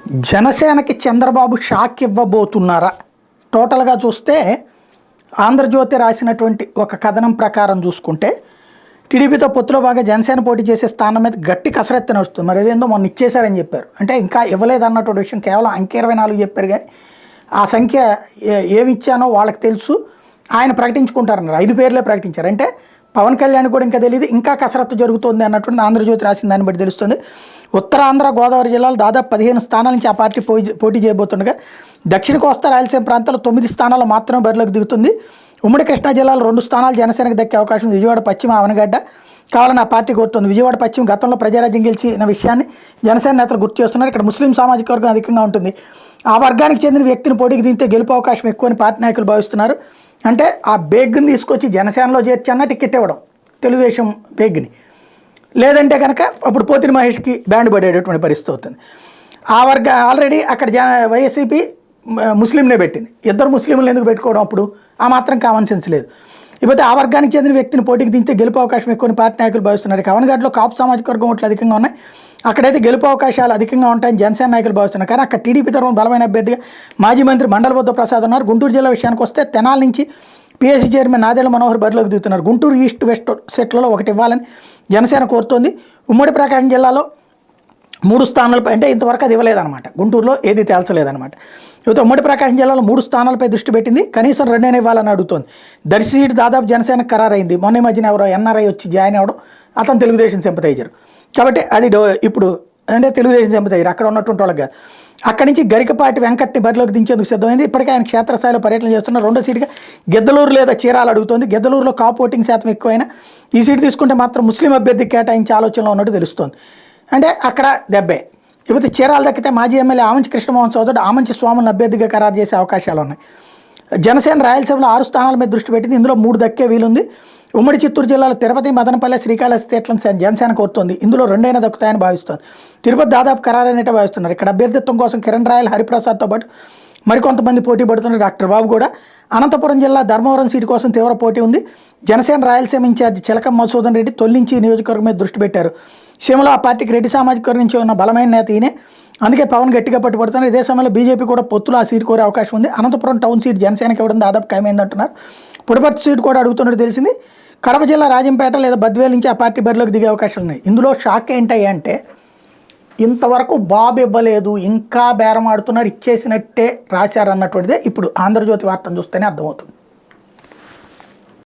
జనసేనకి చంద్రబాబు షాక్ ఇవ్వబోతున్నారా? టోటల్గా చూస్తే ఆంధ్రజ్యోతి రాసినటువంటి ఒక కథనం ప్రకారం చూసుకుంటే టీడీపీతో పొత్తులో బాగా జనసేన పోటీ చేసే స్థానం మీద గట్టి కసరత్తు నడుస్తుంది. మరి అదేందో మొన్న ఇచ్చేశారని చెప్పారు. అంటే ఇంకా ఇవ్వలేదన్నటువంటి విషయం కేవలం అంకె 24 చెప్పారు, కానీ ఆ సంఖ్య ఏమి ఇచ్చానో వాళ్ళకి తెలుసు. ఆయన ప్రకటించుకుంటారన్నారు. 5 పేర్లే ప్రకటించారు. అంటే పవన్ కళ్యాణ్ కూడా ఇంకా తెలియదు, ఇంకా కసరత్తు జరుగుతుంది అన్నటువంటి ఆంధ్రజ్యోతి రాసిన దాన్ని బట్టి తెలుస్తుంది. ఉత్తరాంధ్ర గోదావరి జిల్లాలో దాదాపు 15 స్థానాల నుంచి ఆ పార్టీ పోటీ చేయబోతుండగా దక్షిణ కోస్తా రాయలసీమ ప్రాంతాల్లో 9 స్థానాలు మాత్రమే బరిలోకి దిగుతుంది. ఉమ్మడి కృష్ణా జిల్లాలో 2 స్థానాలు జనసేనకు దక్కే అవకాశం ఉంది. విజయవాడ పశ్చిమ అవనగడ్డ కావాలని ఆ పార్టీ కోరుతుంది. విజయవాడ పశ్చిమ గతంలో ప్రజారాజ్యం గెలిచిన విషయాన్ని జనసేన నేతలు గుర్తు చేస్తున్నారు. ఇక్కడ ముస్లిం సామాజిక వర్గం అధికంగా ఉంటుంది. ఆ వర్గానికి చెందిన వ్యక్తిని పోటీకి దింతే గెలుపు అవకాశం ఎక్కువని పార్టీ నాయకులు భావిస్తున్నారు. అంటే ఆ బేగ్ని తీసుకొచ్చి జనసేనలో చేర్చన్న టికెట్ ఇవ్వడం తెలుగుదేశం బేగ్ని, లేదంటే కనుక అప్పుడు పోతిని మహేష్కి బ్యాండ్ పడేటటువంటి పరిస్థితి అవుతుంది. ఆ వర్గ ఆల్రెడీ అక్కడ వైఎస్సీపీ ముస్లింనే పెట్టింది. ఇద్దరు ముస్లింలు ఎందుకు పెట్టుకోవడం? అప్పుడు ఆ మాత్రం కామన్ సెన్స్ లేదు. ఇకపోతే ఆ వర్గానికి చెందిన వ్యక్తిని పోటీకి దించితే గెలుపు అవకాశం ఎక్కువని పార్టీ నాయకులు భావిస్తున్నారు. కవనగడ్డలో కాపు సామాజిక వర్గం ఓట్లు అధికంగా ఉన్నాయి. అక్కడైతే గెలుపు అవకాశాలు అధికంగా ఉంటాయని జనసేన నాయకులు భావిస్తున్నారు. కానీ అక్కడ టీడీపీ తరఫున బలమైన అభ్యర్థిగా మాజీ మంత్రి మండల బుద్ధ ప్రసాద్ ఉన్నారు. గుంటూరు జిల్లా విషయానికి వస్తే తెనాల నుంచి పీఎస్సీ చైర్మన్ నాదెళ్ల మనోహర్ బరిలోకి దిగుతున్నారు. గుంటూరు ఈస్ట్ వెస్ట్ సెట్లలో ఒకటి ఇవ్వాలని జనసేన కోరుతోంది. ఉమ్మడి ప్రకాశం జిల్లాలో 3 స్థానాలపై, అంటే ఇంతవరకు అది ఇవ్వలేదన్నమాట. గుంటూరులో ఏది తేల్చలేదన్నమాట. ఇకపోతే ఉమ్మడి ప్రకాశం జిల్లాలో 3 స్థానాలపై దృష్టి పెట్టింది. కనీసం 2 ఇవ్వాలని అడుగుతోంది. దర్శి సీటు దాదాపు జనసేనకు ఖరారైంది. మొన్న మధ్యన ఎవరో ఎన్ఆర్ఐ వచ్చి జాయిన్ అవ్వడం, అతను తెలుగుదేశం సింపథైజర్ కాబట్టి అది ఇప్పుడు అంటే తెలుగుదేశం సింపథైజర్ అక్కడ ఉన్నటువంటి వాళ్ళకి కాదు. అక్కడి నుంచి గరికపాటి వెంకట్ని బరిలోకి దించేందుకు సిద్ధమైంది. ఇప్పటికే ఆయన క్షేత్రస్థాయిలో పర్యటన చేస్తున్న. 2వ సీటుగా గిద్దలూరు లేదా చీరాలు అడుగుతోంది. గిద్దలూరులో కాపు ఓటింగ్ శాతం ఎక్కువైనా ఈ సీటు తీసుకుంటే మాత్రం ముస్లిం అభ్యర్థికి కేటాయించే ఆలోచనలో ఉన్నట్టు తెలుస్తోంది. అంటే అక్కడ దెబ్బే. ఇకపోతే చీరాలు దక్కితే మాజీ ఎమ్మెల్యే ఆమంచి కృష్ణమోహన్ సోదరుడు ఆమంచి స్వాములను అభ్యర్థిగా ఖరారు చేసే అవకాశాలు ఉన్నాయి. జనసేన రాయలసీమలో 6 స్థానాల మీద దృష్టి పెట్టింది. ఇందులో 3 దక్కే వీలుంది. ఉమ్మడి చిత్తూరు జిల్లాలో తిరుపతి, మదనపల్లె, శ్రీకాళహస్తి సీట్లను జనసేన కోరుతోంది. ఇందులో 2 దక్కుతాయని భావిస్తోంది. తిరుపతి దాదాపు ఖరారైనట్టే భావిస్తున్నారు. ఇక్కడ అభ్యర్థిత్వం కోసం కిరణ్ రాయల్, హరిప్రసాద్తో పాటు మరికొంతమంది పోటీ పడుతున్నారు. డాక్టర్ బాబు కూడా. అనంతపురం జిల్లా ధర్మవరం సీటు కోసం తీవ్ర పోటీ ఉంది. జనసేన రాయలసీమ ఇన్ఛార్జి చిలకం మధుసూదన్ రెడ్డి తొలించి నియోజకవర్గం మీద దృష్టి పెట్టారు. సీమలో ఆ పార్టీకి రెడ్డి సామాజిక వర్గం నుంచి ఉన్న బలమైన నేత ఈయనే. అందుకే పవన్ గట్టిగా పట్టుబడుతున్నారు. ఇదే సమయంలో బీజేపీ కూడా పొత్తులో ఆ సీటు కోరే అవకాశం ఉంది. అనంతపురం టౌన్ సీట్ జనసేనకి ఇవ్వడం దాదాపు ఖాయమైందంటున్నారు. పుడపర్తి సీటు కూడా అడుగుతున్నట్టు తెలిసింది. కడప జిల్లా రాజంపేట లేదా బద్వేల్ నుంచి ఆ పార్టీ బరిలోకి దిగే అవకాశాలు ఉన్నాయి. ఇందులో షాక్ ఏంటయ్యా అంటే ఇంతవరకు బాబు ఇవ్వలేదు, ఇంకా బేరం ఆడుతున్నారు, ఇచ్చేసినట్టే రాశారన్నటువంటిదే ఇప్పుడు ఆంధ్రజ్యోతి వార్తను చూస్తేనే అర్థమవుతుంది.